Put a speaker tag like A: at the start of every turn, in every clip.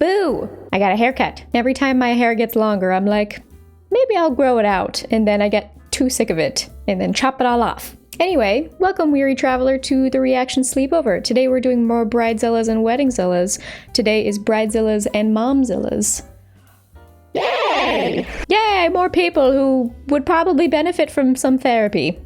A: Boo! I got a haircut. Every time my hair gets longer, I'm like, maybe I'll grow it out, and then I get too sick of it, and then chop it all off. Anyway, welcome weary traveler to the reaction sleepover. Today we're doing more Bridezillas and Weddingzillas. Today is Bridezillas and Momzillas. Yay! Yay! More people who would probably benefit from some therapy.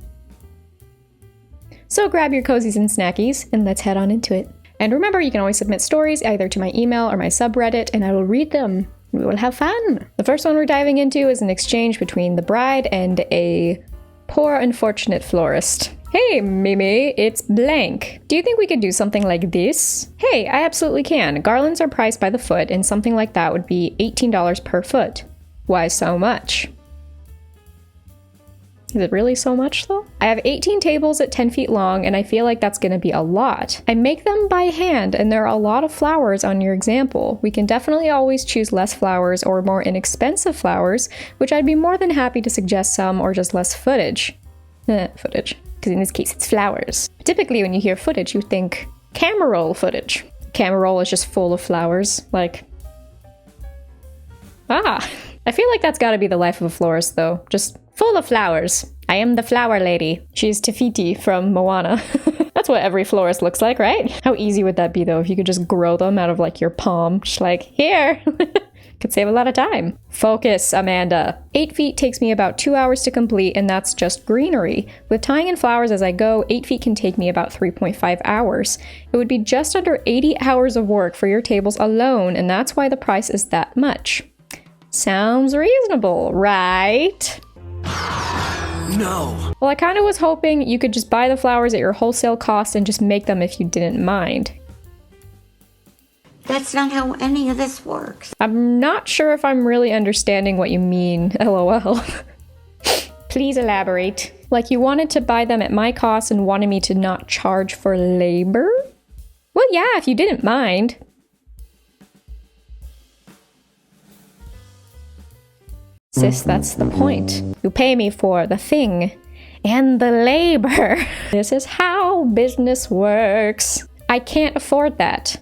A: So grab your cozies and snackies, and let's head on into it. And remember, you can always submit stories either to my email or my subreddit, and I will read them. We will have fun. The first one we're diving into is an exchange between the bride and a poor unfortunate florist. Hey Mimi, it's blank. Do you think we could do something like this? Hey, I absolutely can. Garlands are priced by the foot, and something like that would be $18 per foot. Why so much? Is it really so much though? I have 18 tables at 10 feet long, and I feel like that's gonna be a lot. I make them by hand, and there are a lot of flowers on your example. We can definitely always choose less flowers or more inexpensive flowers, which I'd be more than happy to suggest some, or just less footage. Footage. Because in this case it's flowers. Typically when you hear footage, you think camera roll footage. Camera roll is just full of flowers, like... Ah! I feel like that's gotta be the life of a florist though. Just full of flowers. I am the flower lady. She's Tafiti from Moana. That's what every florist looks like, right? How easy would that be though if you could just grow them out of like your palm? Just like, here! Could save a lot of time. Focus, Amanda. 8 feet takes me about 2 hours to complete, and that's just greenery. With tying in flowers as I go, 8 feet can take me about 3.5 hours. It would be just under 80 hours of work for your tables alone, and that's why the price is that much. Sounds reasonable, right?
B: No.
A: Well, I kind of was hoping you could just buy the flowers at your wholesale cost and just make them if you didn't mind.
C: That's not how any of this works.
A: I'm not sure if I'm really understanding what you mean, lol. Please elaborate. Like you wanted to buy them at my cost and wanted me to not charge for labor? Well, yeah, if you didn't mind. Sis, that's the point. You pay me for the thing and the labor. This is how business works. I can't afford that.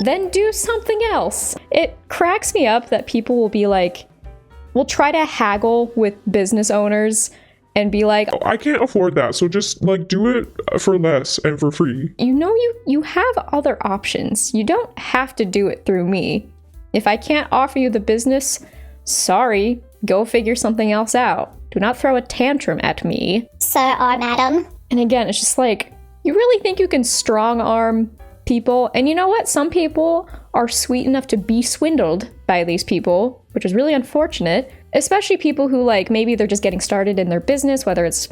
A: Then do something else. It cracks me up that people will be like, will try to haggle with business owners and be like,
D: I can't afford that, so just like do it for less and for free.
A: You know, you have other options. You don't have to do it through me. If I can't offer you the business, sorry, go figure something else out. Do not throw a tantrum at me.
E: Sir or madam.
A: And again, it's just like, you really think you can strong arm people? And you know what? Some people are sweet enough to be swindled by these people, which is really unfortunate. Especially people who like, maybe they're just getting started in their business, whether it's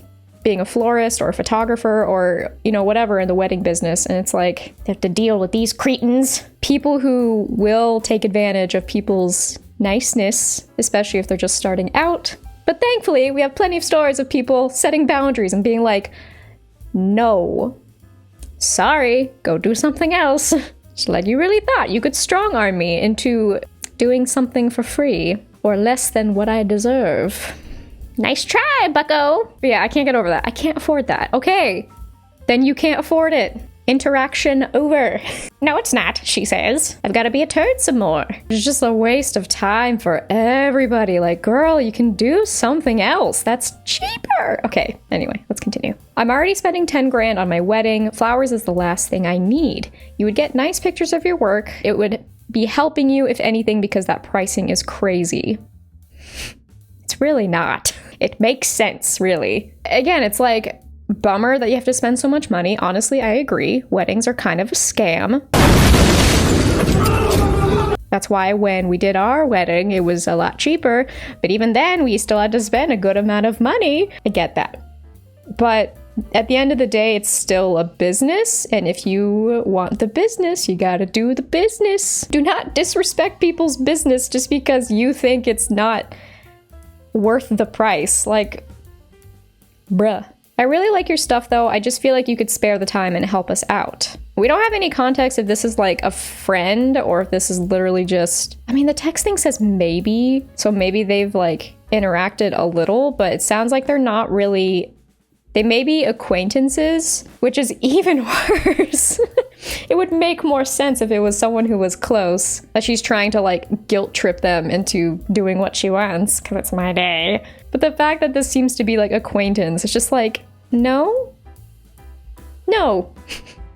A: being a florist or a photographer or, you know, whatever in the wedding business. And it's like, they have to deal with these cretins. People who will take advantage of people's niceness, especially if they're just starting out. But thankfully, we have plenty of stories of people setting boundaries and being like, no, sorry, go do something else. Just like you really thought you could strong arm me into doing something for free or less than what I deserve. Nice try, bucko. But yeah, I can't get over that. I can't afford that. Okay, then you can't afford it. Interaction over. No, it's not, she says. I've got to be a turd some more. It's just a waste of time for everybody. Like, girl, you can do something else. That's cheaper. Okay, anyway, let's continue. I'm already spending 10 grand on my wedding. Flowers is the last thing I need. You would get nice pictures of your work. It would be helping you, if anything, because that pricing is crazy. It's really not. It makes sense, really. Again, it's like, bummer that you have to spend so much money. Honestly, I agree. Weddings are kind of a scam. That's why when we did our wedding, it was a lot cheaper. But even then, we still had to spend a good amount of money. I get that. But at the end of the day, it's still a business. And if you want the business, you gotta do the business. Do not disrespect people's business just because you think it's not worth the price. Like, bruh. I really like your stuff though. I just feel like you could spare the time and help us out. We don't have any context if this is like a friend or if this is literally just, I mean, the text thing says maybe, so maybe they've like interacted a little, but it sounds like they're not really, They may be acquaintances, which is even worse. It would make more sense if it was someone who was close, that she's trying to like guilt trip them into doing what she wants, because it's my day. But the fact that this seems to be like acquaintance, it's just like, no? No.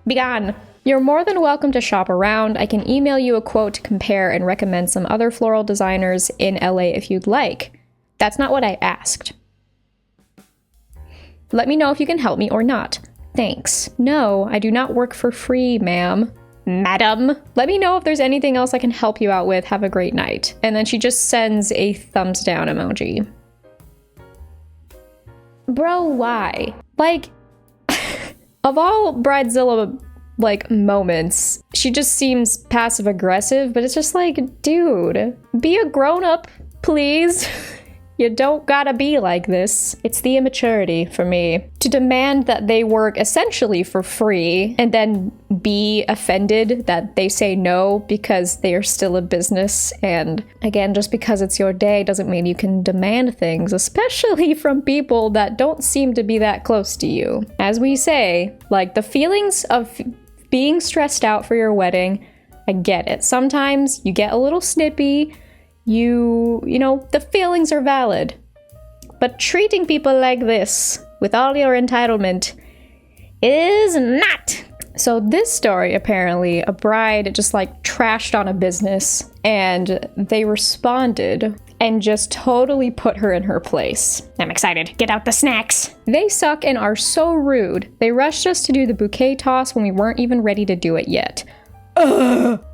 A: Be gone. You're more than welcome to shop around. I can email you a quote to compare and recommend some other floral designers in LA if you'd like. That's not what I asked. Let me know if you can help me or not. Thanks. No, I do not work for free, ma'am. Madam. Let me know if there's anything else I can help you out with. Have a great night. And then she just sends a thumbs down emoji. Bro, why? Like, of all Bridezilla like moments, she just seems passive aggressive, but it's just like, dude, be a grown-up, please. You don't gotta be like this. It's the immaturity for me. To demand that they work essentially for free and then be offended that they say no because they are still a business. And again, just because it's your day doesn't mean you can demand things, especially from people that don't seem to be that close to you. As we say, like the feelings of being stressed out for your wedding, I get it. Sometimes you get a little snippy. You know, the feelings are valid. But treating people like this, with all your entitlement, is not. So this story, apparently, a bride just like trashed on a business, and they responded and just totally put her in her place. I'm excited. Get out the snacks. They suck and are so rude. They rushed us to do the bouquet toss when we weren't even ready to do it yet. Ugh.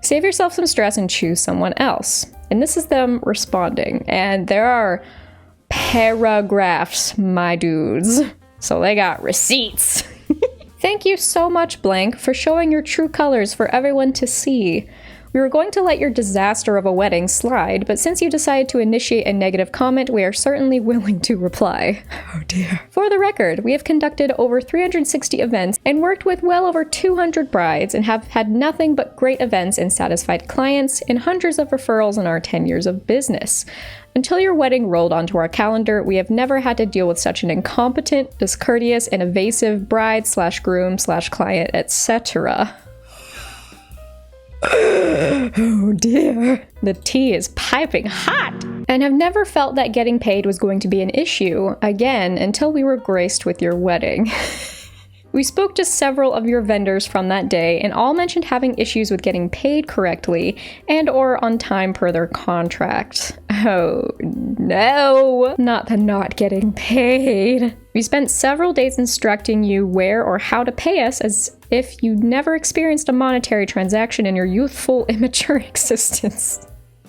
A: Save yourself some stress and choose someone else. And this is them responding. And there are paragraphs, my dudes. So they got receipts. Thank you so much, blank, for showing your true colors for everyone to see. We were going to let your disaster of a wedding slide, but since you decided to initiate a negative comment, we are certainly willing to reply. Oh dear. For the record, we have conducted over 360 events and worked with well over 200 brides and have had nothing but great events and satisfied clients and hundreds of referrals in our 10 years of business. Until your wedding rolled onto our calendar, we have never had to deal with such an incompetent, discourteous, and evasive bride/groom/client, etc. Oh dear. The tea is piping hot! And have never felt that getting paid was going to be an issue, again, until we were graced with your wedding. We spoke to several of your vendors from that day, and all mentioned having issues with getting paid correctly and or on time per their contract. Oh no! Not the not getting paid. We spent several days instructing you where or how to pay us as if you never experienced a monetary transaction in your youthful, immature existence,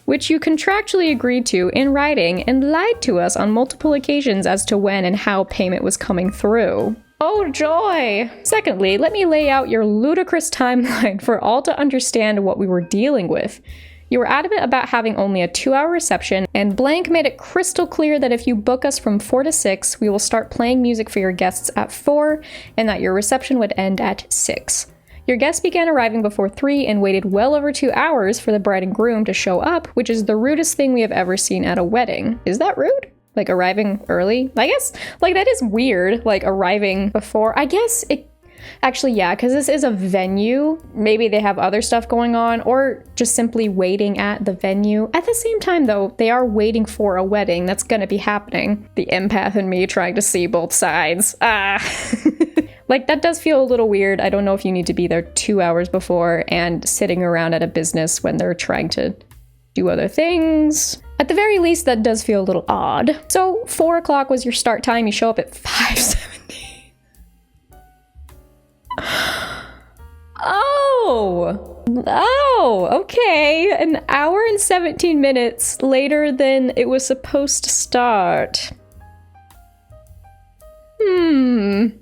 A: which you contractually agreed to in writing and lied to us on multiple occasions as to when and how payment was coming through. Oh joy! Secondly, let me lay out your ludicrous timeline for all to understand what we were dealing with. You were adamant about having only a 2-hour reception, and blank made it crystal clear that if you book us from 4 to 6, we will start playing music for your guests at 4, and that your reception would end at 6. Your guests began arriving before 3 and waited well over 2 hours for the bride and groom to show up, which is the rudest thing we have ever seen at a wedding. Is that rude? Like arriving early? I guess, like that is weird, like arriving before. I guess it, actually yeah, because this is a venue. Maybe they have other stuff going on or just simply waiting at the venue. At the same time though, they are waiting for a wedding that's gonna be happening. The empath in me trying to see both sides. Like that does feel a little weird. I don't know if you need to be there 2 hours before and sitting around at a business when they're trying to do other things. At the very least, that does feel a little odd. So 4 o'clock was your start time. You show up at 5:17. Oh, okay. An hour and 17 minutes later than it was supposed to start.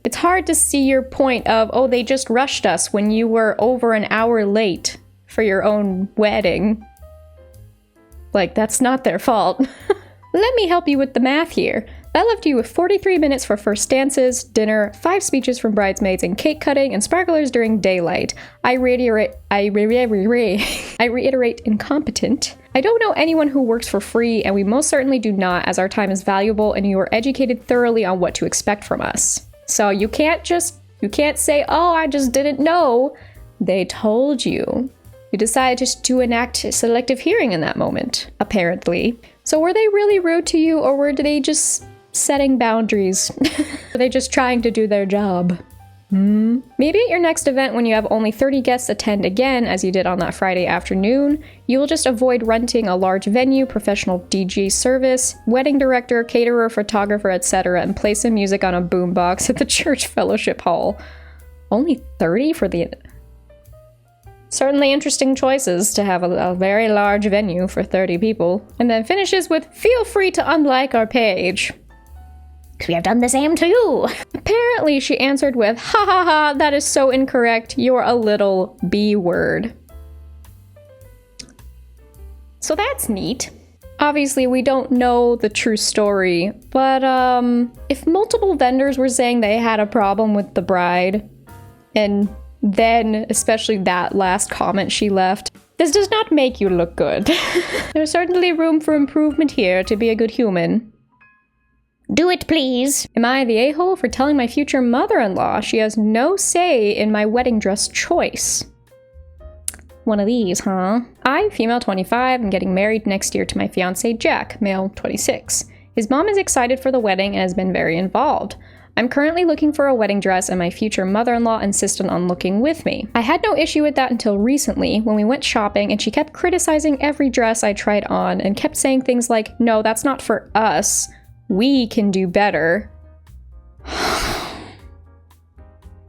A: It's hard to see your point of, oh, they just rushed us when you were over an hour late for your own wedding. Like, that's not their fault. Let me help you with the math here. I left you with 43 minutes for first dances, dinner, 5 speeches from bridesmaids, and cake cutting, and sparklers during daylight. I reiterate incompetent. I don't know anyone who works for free, and we most certainly do not, as our time is valuable and you are educated thoroughly on what to expect from us. So you can't say, oh, I just didn't know. They told you. You decided to enact selective hearing in that moment, apparently. So were they really rude to you, or were they just setting boundaries? Were they just trying to do their job? Maybe at your next event, when you have only 30 guests attend again, as you did on that Friday afternoon, you will just avoid renting a large venue, professional DJ service, wedding director, caterer, photographer, etc., and play some music on a boombox at the church fellowship hall. Only 30 for the... Certainly interesting choices to have a very large venue for 30 people. And then finishes with, feel free to unlike our page. We have done the same to you. Apparently she answered with, ha ha ha, that is so incorrect. You're a little B word. So that's neat. Obviously, we don't know the true story, but if multiple vendors were saying they had a problem with the bride, and then especially that last comment she left, this does not make you look good. There's certainly room for improvement here to be a good human. Do it, please. Am I the a-hole for telling my future mother-in-law she has no say in my wedding dress choice? One of these, huh? I, female 25, am getting married next year to my fiance Jack, male 26. His mom is excited for the wedding and has been very involved. I'm currently looking for a wedding dress and my future mother-in-law insisted on looking with me. I had no issue with that until recently when we went shopping and she kept criticizing every dress I tried on and kept saying things like, no, that's not for us. We can do better.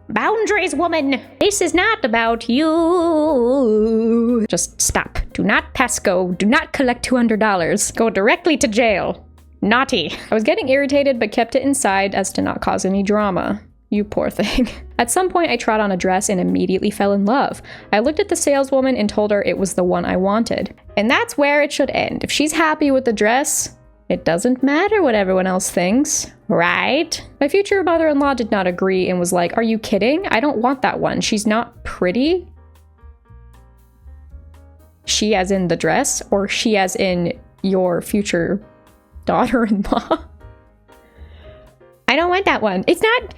A: Boundaries, woman! This is not about you. Just stop. Do not pass go. Do not collect $200. Go directly to jail. Naughty. I was getting irritated but kept it inside as to not cause any drama. You poor thing. At some point, I tried on a dress and immediately fell in love. I looked at the saleswoman and told her it was the one I wanted. And that's where it should end. If she's happy with the dress, it doesn't matter what everyone else thinks, right? My future mother-in-law did not agree and was like, are you kidding? I don't want that one. She's not pretty. She as in the dress, or she as in your future daughter-in-law? I don't want that one. It's not...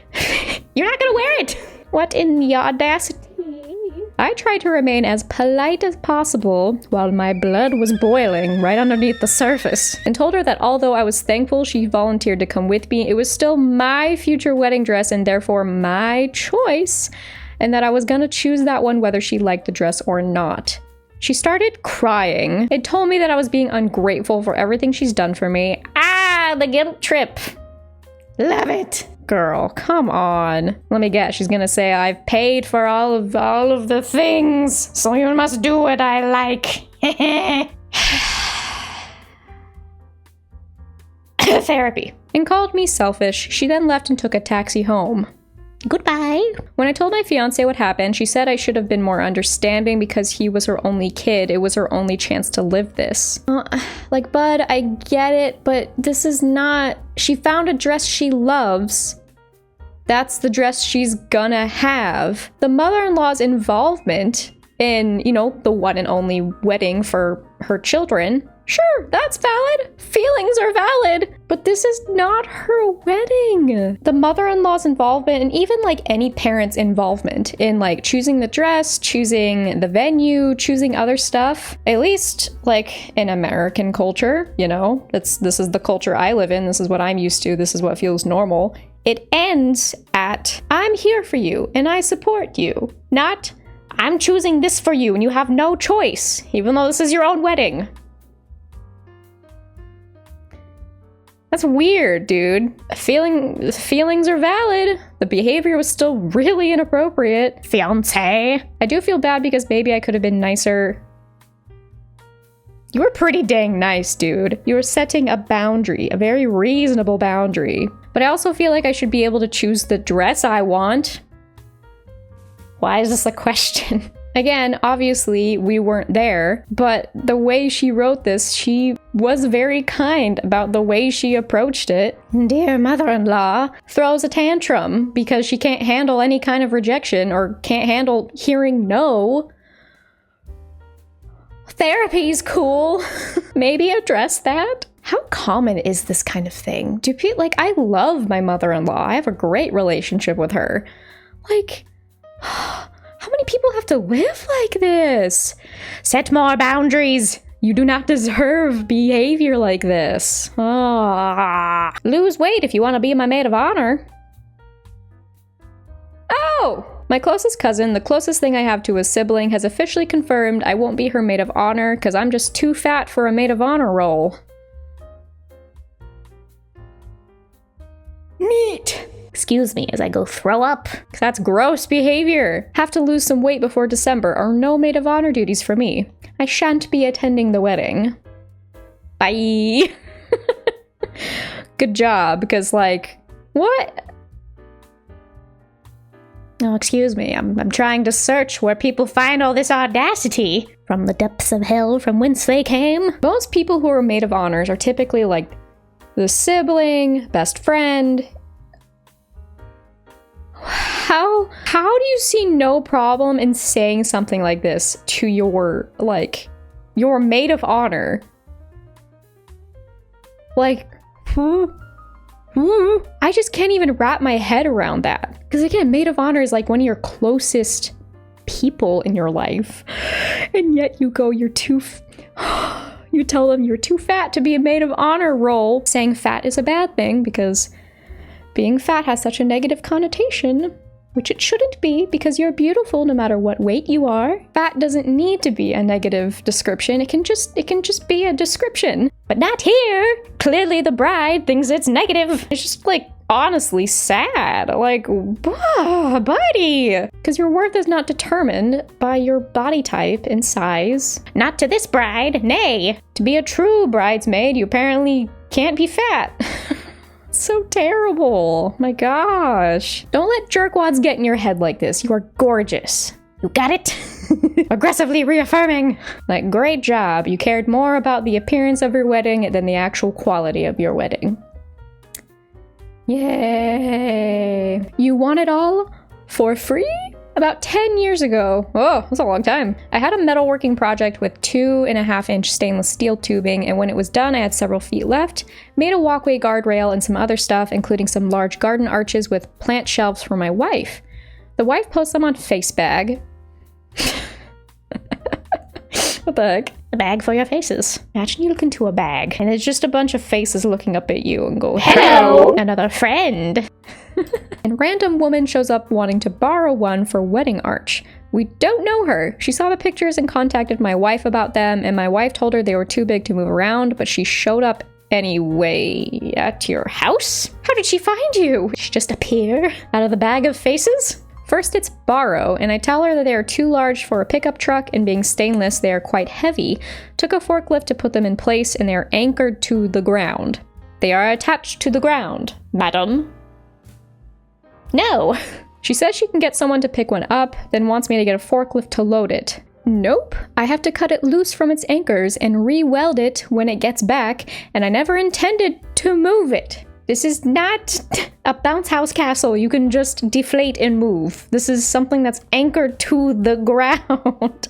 A: You're not gonna wear it! What in the audacity? I tried to remain as polite as possible while my blood was boiling right underneath the surface, and told her that although I was thankful she volunteered to come with me, it was still my future wedding dress and therefore my choice, and that I was gonna choose that one whether she liked the dress or not. She started crying. It told me that I was being ungrateful for everything she's done for me. Ah, the guilt trip. Love it. Girl, come on. Let me guess, she's gonna say, I've paid for all of the things, so you must do what I like. Therapy. And called me selfish. She then left and took a taxi home. Goodbye. When I told my fiance what happened, she said I should have been more understanding because he was her only kid. It was her only chance to live this. Bud, I get it, but this is not... She found a dress she loves. That's the dress she's gonna have. The mother-in-law's involvement in, the one and only wedding for her children, sure, that's valid. Feelings are valid. But this is not her wedding. The mother-in-law's involvement, and even any parent's involvement in choosing the dress, choosing the venue, choosing other stuff, at least in American culture, this is the culture I live in. This is what I'm used to. This is what feels normal. It ends at, I'm here for you and I support you. Not, I'm choosing this for you and you have no choice, even though this is your own wedding. That's weird, dude. Feelings are valid. The behavior was still really inappropriate. Fiancé. I do feel bad because maybe I could have been nicer. You were pretty dang nice, dude. You were setting a boundary, a very reasonable boundary. But I also feel like I should be able to choose the dress I want. Why is this a question? Again, obviously we weren't there, but the way she wrote this, she was very kind about the way she approached it. Dear mother-in-law throws a tantrum because she can't handle any kind of rejection or can't handle hearing no. Therapy's cool. Maybe address that. How common is this kind of thing? Do people, like, I love my mother-in-law. I have a great relationship with her. Like, how many people have to live like this? Set more boundaries. You do not deserve behavior like this. Ah. Lose weight if you want to be my maid of honor. Oh! My closest cousin, the closest thing I have to a sibling, has officially confirmed I won't be her maid of honor because I'm just too fat for a maid of honor role. Neat! Excuse me as I go throw up. That's gross behavior. Have to lose some weight before December or no maid of honor duties for me. I shan't be attending the wedding. Bye! Good job, because like, what? Oh, excuse me, I'm trying to search where people find all this audacity. From the depths of hell from whence they came. Most people who are maid of honors are typically like the sibling, best friend. How do you see no problem in saying something like this to your maid of honor? Like, I just can't even wrap my head around that. Because again, maid of honor is like one of your closest people in your life. And yet you go, you tell them you're too fat to be a maid of honor role, saying fat is a bad thing because being fat has such a negative connotation, which it shouldn't be because you're beautiful no matter what weight you are. Fat doesn't need to be a negative description. It can just be a description. But not here. Clearly the bride thinks it's negative. It's just like honestly sad. Like, buddy, because your worth is not determined by your body type and size. Not to this bride, nay. To be a true bridesmaid, you apparently can't be fat. So terrible. My gosh. Don't let jerkwads get in your head like this. You are gorgeous. You got it? Aggressively reaffirming. Like, great job. You cared more about the appearance of your wedding than the actual quality of your wedding. Yay. You want it all for free? About 10 years ago, oh, that's a long time, I had a metalworking project with 2.5-inch stainless steel tubing, and when it was done, I had several feet left, made a walkway guardrail and some other stuff, including some large garden arches with plant shelves for my wife. The wife posts them on Facebag. What the heck? A bag for your faces. Imagine you look into a bag, and it's just a bunch of faces looking up at you and go, hello, another friend. And random woman shows up wanting to borrow one for wedding arch. We don't know her. She saw the pictures and contacted my wife about them, and my wife told her they were too big to move around, but she showed up anyway at your house? How did she find you? Did she just appear out of the bag of faces? First it's borrow, and I tell her that they are too large for a pickup truck, and being stainless, they are quite heavy. Took a forklift to put them in place, and they are anchored to the ground. They are attached to the ground, madam. No. She says she can get someone to pick one up, then wants me to get a forklift to load it. Nope. I have to cut it loose from its anchors and re-weld it when it gets back, and I never intended to move it. This is not a bounce house castle you can just deflate and move. This is something that's anchored to the ground.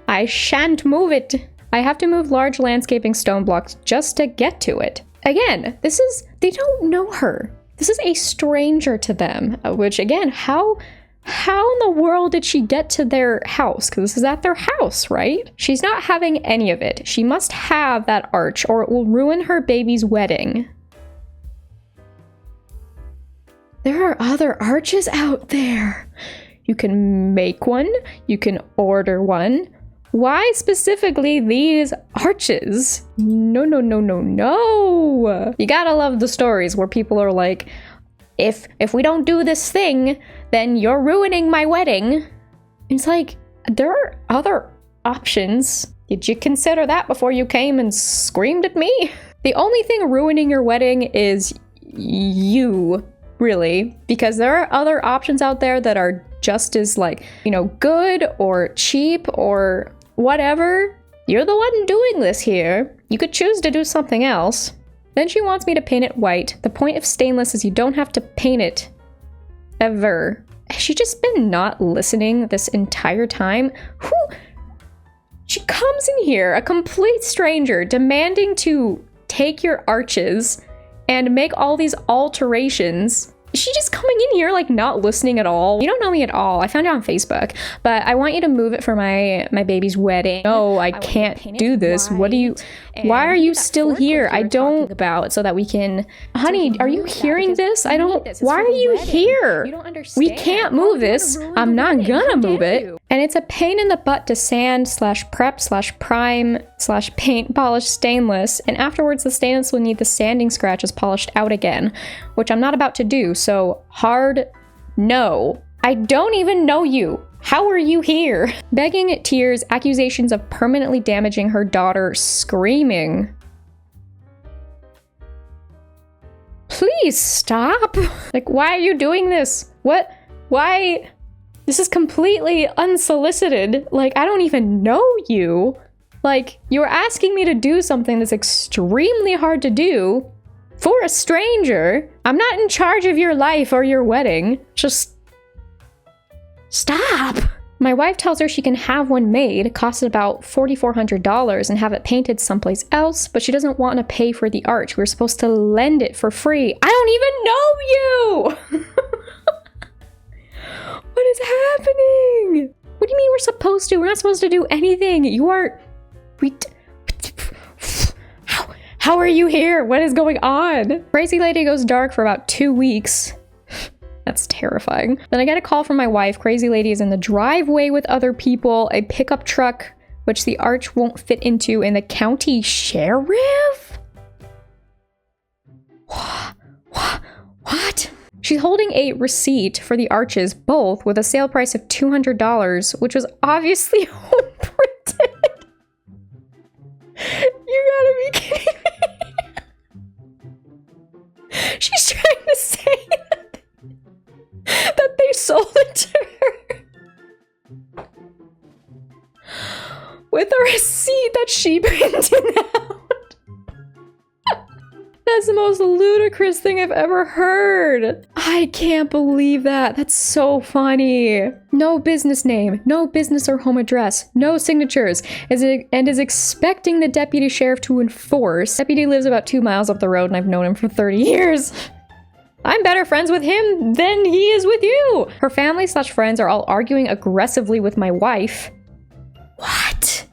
A: I shan't move it. I have to move large landscaping stone blocks just to get to it. Again, they don't know her. This is a stranger to them, which again, how in the world did she get to their house? Because this is at their house, right? She's not having any of it. She must have that arch or it will ruin her baby's wedding. There are other arches out there. You can make one, you can order one. Why specifically these arches? No. You gotta love the stories where people are like, if we don't do this thing, then you're ruining my wedding. It's like, there are other options. Did you consider that before you came and screamed at me? The only thing ruining your wedding is you, really, because there are other options out there that are just as like, you know, good or cheap or whatever. You're the one doing this here. You could choose to do something else. Then she wants me to paint it white. The point of stainless is you don't have to paint it. Ever. Has she just been not listening this entire time? She comes in here, a complete stranger, demanding to take your arches and make all these alterations. Is she just coming in here like not listening at all? You don't know me at all. I found you on Facebook, but I want you to move it for my baby's wedding. No, I can't do this. What do you, why are you still here? I don't about so that we can, honey, are you hearing this? I don't, why are you here?
B: You don't understand.
A: We can't move this. I'm not gonna move it. And it's a pain in the butt to sand / prep / prime / paint polish stainless, and afterwards the stainless will need the sanding scratches polished out again, which I'm not about to do, so hard no. I don't even know you. How are you here? Begging, tears, accusations of permanently damaging her daughter, screaming. Please stop. Like, why are you doing this? What? Why? This is completely unsolicited. Like, I don't even know you. Like, you're asking me to do something that's extremely hard to do for a stranger. I'm not in charge of your life or your wedding. Just stop. My wife tells her she can have one made. It costs about $4,400 and have it painted someplace else, but she doesn't want to pay for the art. We're supposed to lend it for free. I don't even know you. What is happening? What do you mean we're supposed to? We're not supposed to do anything. You are... How are you here? What is going on? Crazy lady goes dark for about 2 weeks. That's terrifying. Then I get a call from my wife. Crazy lady is in the driveway with other people. A pickup truck, which the arch won't fit into, and the county sheriff? What? She's holding a receipt for the arches, both with a sale price of $200, which was obviously home printed. You gotta be kidding me. She's trying to say that they sold it to her with a receipt that she printed out. That's the most ludicrous thing I've ever heard. I can't believe that. That's so funny. No business name, no business or home address, no signatures, and is expecting the deputy sheriff to enforce. Deputy lives about 2 miles up the road and I've known him for 30 years. I'm better friends with him than he is with you. Her family / friends are all arguing aggressively with my wife. What?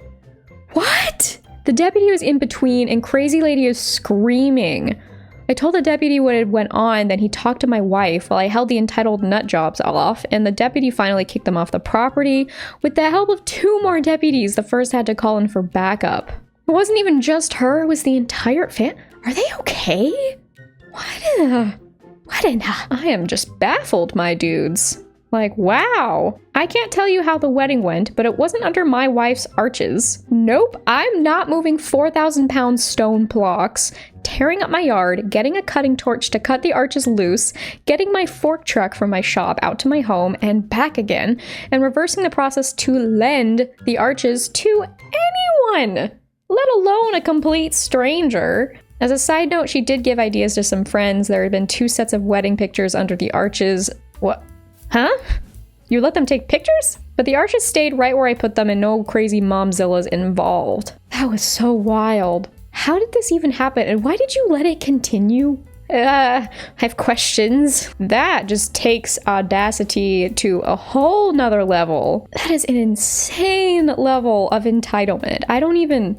A: What? The deputy was in between and crazy lady is screaming. I told the deputy what had went on, then he talked to my wife while I held the entitled nut jobs off, and the deputy finally kicked them off the property. With the help of 2 more deputies, the first had to call in for backup. It wasn't even just her, it was the entire Are they okay? What I am just baffled, my dudes. Like, wow. I can't tell you how the wedding went, but it wasn't under my wife's arches. Nope, I'm not moving 4,000-pound stone blocks, tearing up my yard, getting a cutting torch to cut the arches loose, getting my fork truck from my shop out to my home and back again, and reversing the process to lend the arches to anyone, let alone a complete stranger. As a side note, she did give ideas to some friends. There had been 2 sets of wedding pictures under the arches. What? Huh? You let them take pictures? But the arches stayed right where I put them and no crazy momzillas involved. That was so wild. How did this even happen? And why did you let it continue? I have questions. That just takes audacity to a whole nother level. That is an insane level of entitlement. I don't even.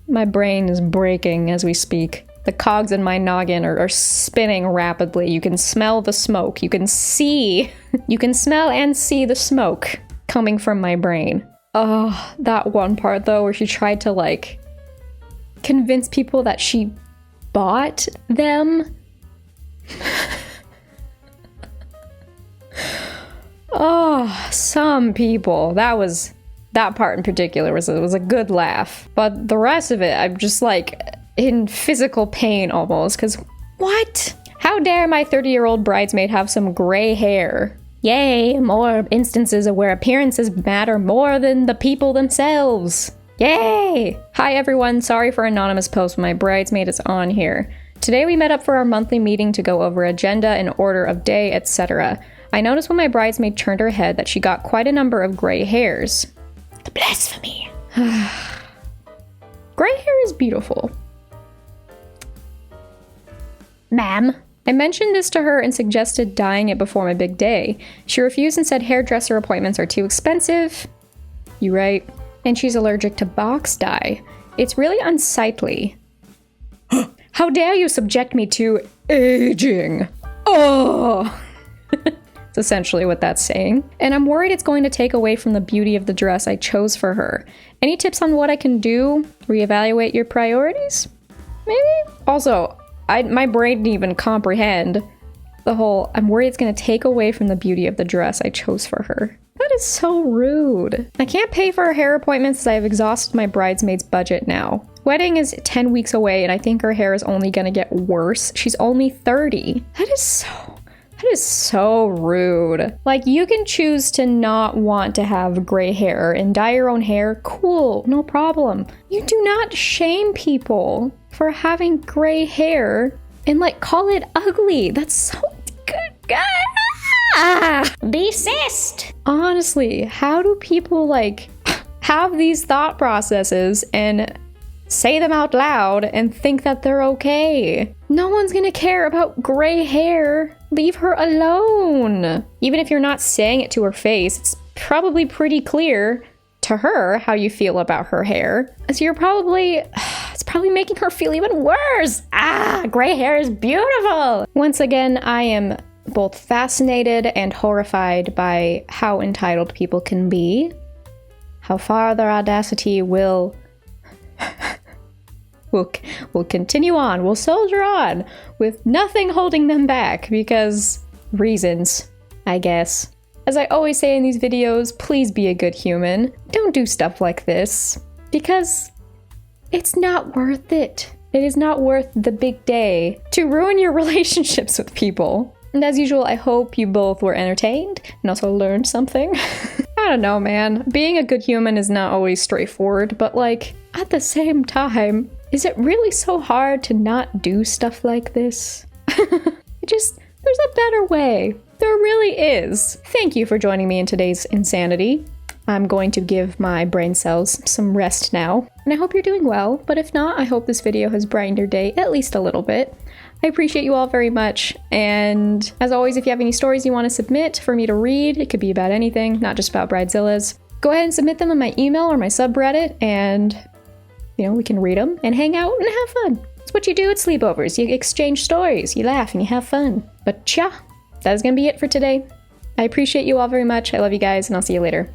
A: My brain is breaking as we speak. The cogs in my noggin are spinning rapidly. You can smell the smoke. You can smell and see the smoke coming from my brain. Oh, that one part though, where she tried to like convince people that she bought them. Oh, some people. That part in particular was a good laugh. But the rest of it, I'm just like in physical pain almost, because what? How dare my 30-year-old bridesmaid have some gray hair? Yay, more instances of where appearances matter more than the people themselves. Yay! Hi everyone, sorry for anonymous post when my bridesmaid is on here. Today we met up for our monthly meeting to go over agenda and order of day, etc. I noticed when my bridesmaid turned her head that she got quite a number of gray hairs. The blasphemy. Gray hair is beautiful. Ma'am. I mentioned this to her and suggested dyeing it before my big day. She refused and said hairdresser appointments are too expensive. You right. And she's allergic to box dye. It's really unsightly. How dare you subject me to aging? Oh! It's essentially what that's saying. And I'm worried it's going to take away from the beauty of the dress I chose for her. Any tips on what I can do? Reevaluate your priorities? Maybe? Also, my brain didn't even comprehend the whole, I'm worried it's going to take away from the beauty of the dress I chose for her. That is so rude. I can't pay for her hair appointments as I have exhausted my bridesmaid's budget now. Wedding is 10 weeks away and I think her hair is only going to get worse. She's only 30. That is so rude. Like, you can choose to not want to have gray hair and dye your own hair. Cool, no problem. You do not shame people for having gray hair and like call it ugly. That's so good. Desist. Honestly, how do people like have these thought processes and say them out loud and think that they're okay? No one's gonna care about gray hair. Leave her alone. Even if you're not saying it to her face, it's probably pretty clear to her how you feel about her hair. So it's probably making her feel even worse. Gray hair is beautiful. Once again, I am both fascinated and horrified by how entitled people can be, how far their audacity will continue on, will soldier on, with nothing holding them back, because reasons, I guess. As I always say in these videos, please be a good human. Don't do stuff like this, because it's not worth it. It is not worth the big day to ruin your relationships with people. And as usual, I hope you both were entertained and also learned something. I don't know, man. Being a good human is not always straightforward, but like, at the same time, is it really so hard to not do stuff like this? There's a better way. There really is. Thank you for joining me in today's insanity. I'm going to give my brain cells some rest now, and I hope you're doing well, but if not, I hope this video has brightened your day at least a little bit. I appreciate you all very much, and as always, if you have any stories you want to submit for me to read, it could be about anything, not just about Bridezillas, go ahead and submit them in my email or my subreddit, and we can read them and hang out and have fun. It's what you do at sleepovers. You exchange stories, you laugh, and you have fun. But yeah, that is gonna be it for today. I appreciate you all very much. I love you guys, and I'll see you later.